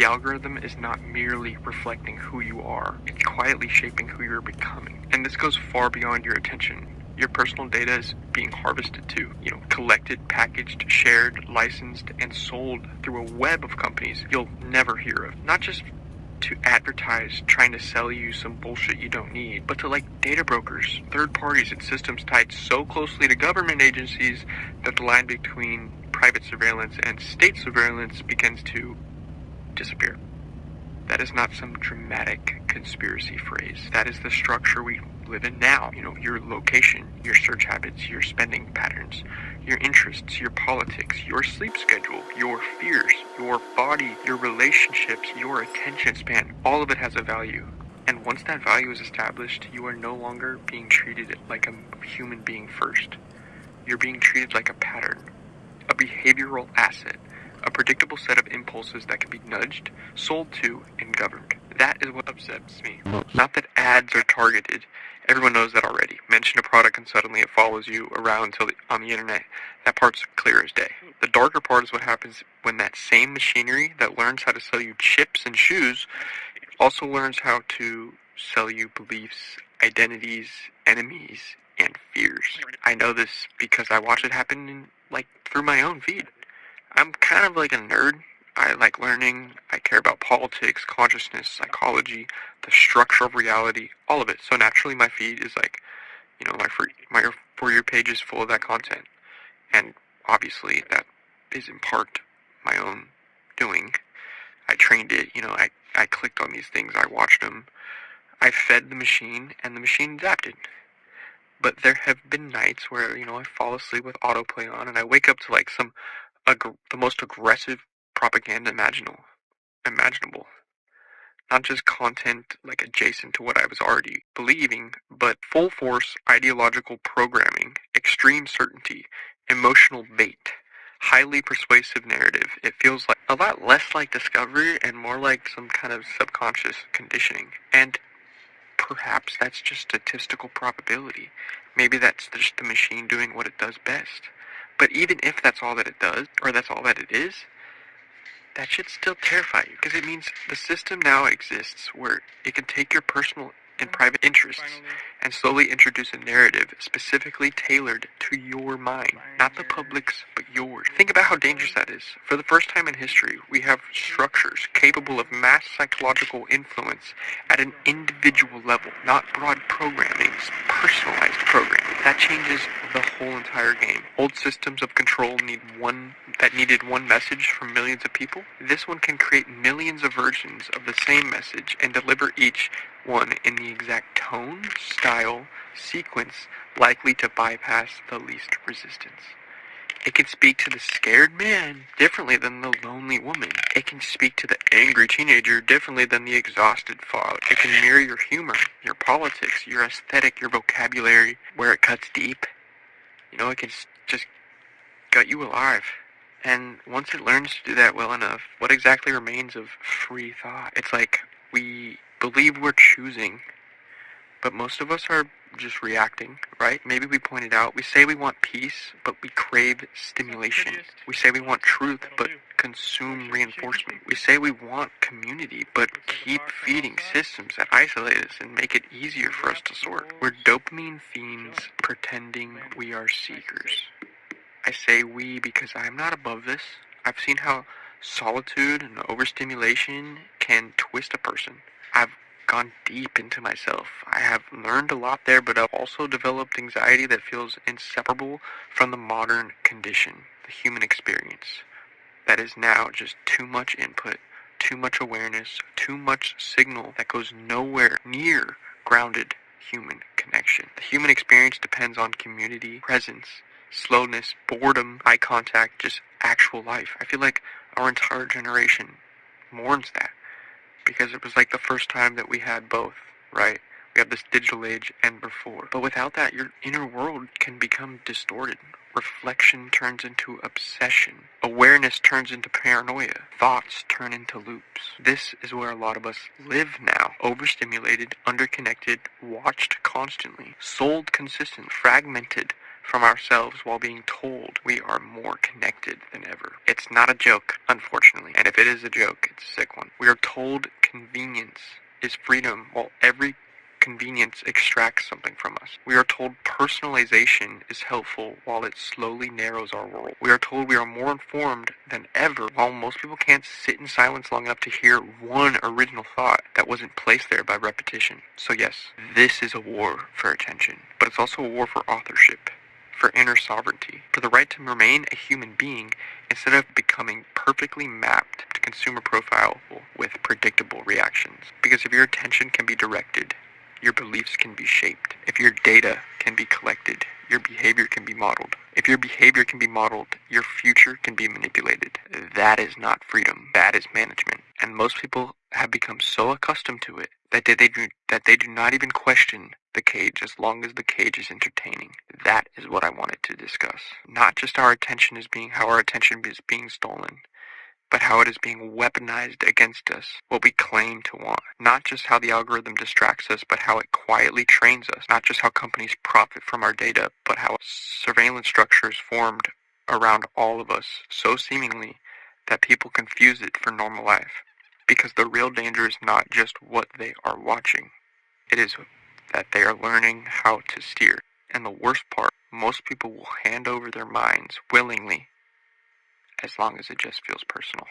The algorithm is not merely reflecting who you are, it's quietly shaping who you're becoming. And this goes far beyond your attention. Your personal data is being harvested too. Collected, packaged, shared, licensed, and sold through a web of companies you'll never hear of. Not just to advertise trying to sell you some bullshit you don't need, but to data brokers, third parties, and systems tied so closely to government agencies that the line between private surveillance and state surveillance begins to disappear. That is not some dramatic conspiracy phrase. That is the structure we live in now. Your location, your search habits, your spending patterns, your interests, your politics, your sleep schedule, your fears, your body, your relationships, your attention span. All of it has a value. And once that value is established, you are no longer being treated like a human being first. You're being treated like a pattern, a behavioral asset, a predictable set of impulses that can be nudged, sold to, and governed. That is what upsets me. Not that ads are targeted. Everyone knows that already. Mention a product and suddenly it follows you around on the internet. That part's clear as day. The darker part is what happens when that same machinery that learns how to sell you chips and shoes also learns how to sell you beliefs, identities, enemies, and fears. I know this because I watch it happen through my own feed. I'm kind of like a nerd. I like learning. I care about politics, consciousness, psychology, the structure of reality, all of it. So naturally my feed is my For You page is full of that content. And obviously that is in part my own doing. I trained it, I clicked on these things, I watched them. I fed the machine and the machine adapted. But there have been nights where, I fall asleep with autoplay on and I wake up to the most aggressive propaganda imaginable. Not just content adjacent to what I was already believing, but full force ideological programming, extreme certainty, emotional bait, highly persuasive narrative. It feels like a lot less like discovery and more like some kind of subconscious conditioning. And perhaps that's just statistical probability. Maybe that's just the machine doing what it does best. But even if that's all that it does, or that's all that it is, that should still terrify you, because it means the system now exists where it can take your personal and private interests and slowly introduce a narrative specifically tailored to your mind, not the public's, but yours. Think about how dangerous that is. For the first time in history, we have structures capable of mass psychological influence at an individual level, not broad programming, personalized programming. That changes the whole entire game. Old systems of control needed one message from millions of people. This one can create millions of versions of the same message and deliver each one in the exact tone, style, sequence likely to bypass the least resistance. It can speak to the scared man differently than the lonely woman. It can speak to the angry teenager differently than the exhausted father. It can mirror your humor, your politics, your aesthetic, your vocabulary, where it cuts deep. It can just gut you alive. And once it learns to do that well enough, what exactly remains of free thought? It's like we believe we're choosing, but most of us are just reacting, right? Maybe we pointed out, we say we want peace, but we crave stimulation. We say we want truth, but consume reinforcement. We say we want community, but keep feeding systems that isolate us and make it easier for us to sort. We're dopamine fiends pretending we are seekers. I say we because I'm not above this. I've seen how solitude and overstimulation can twist a person. I've gone deep into myself. I have learned a lot there, but I've also developed anxiety that feels inseparable from the modern condition, the human experience. That is now just too much input, too much awareness, too much signal that goes nowhere near grounded human connection. The human experience depends on community, presence, slowness, boredom, eye contact, just actual life. I feel like our entire generation mourns that, because it was the first time that we had both, right? We have this digital age and before. But without that, your inner world can become distorted. Reflection turns into obsession. Awareness turns into paranoia. Thoughts turn into loops. This is where a lot of us live now. Overstimulated, underconnected, watched constantly, sold consistent, fragmented, from ourselves while being told we are more connected than ever. It's not a joke, unfortunately, and if it is a joke, it's a sick one. We are told convenience is freedom while every convenience extracts something from us. We are told personalization is helpful while it slowly narrows our world. We are told we are more informed than ever while most people can't sit in silence long enough to hear one original thought that wasn't placed there by repetition. So yes, this is a war for attention, but it's also a war for authorship, for inner sovereignty, for the right to remain a human being instead of becoming perfectly mapped to consumer profile with predictable reactions. Because if your attention can be directed, your beliefs can be shaped. If your data can be collected, your behavior can be modeled. If your behavior can be modeled, your future can be manipulated. That is not freedom. That is management. And most people have become so accustomed to it that they do not even question the cage as long as the cage is entertaining. That is what I wanted to discuss. Not just how our attention is being stolen, but how it is being weaponized against us, what we claim to want. Not just how the algorithm distracts us, but how it quietly trains us. Not just how companies profit from our data, but how surveillance structures formed around all of us so seemingly that people confuse it for normal life. Because the real danger is not just what they are watching. It is that they are learning how to steer. And the worst part, most people will hand over their minds willingly as long as it just feels personal.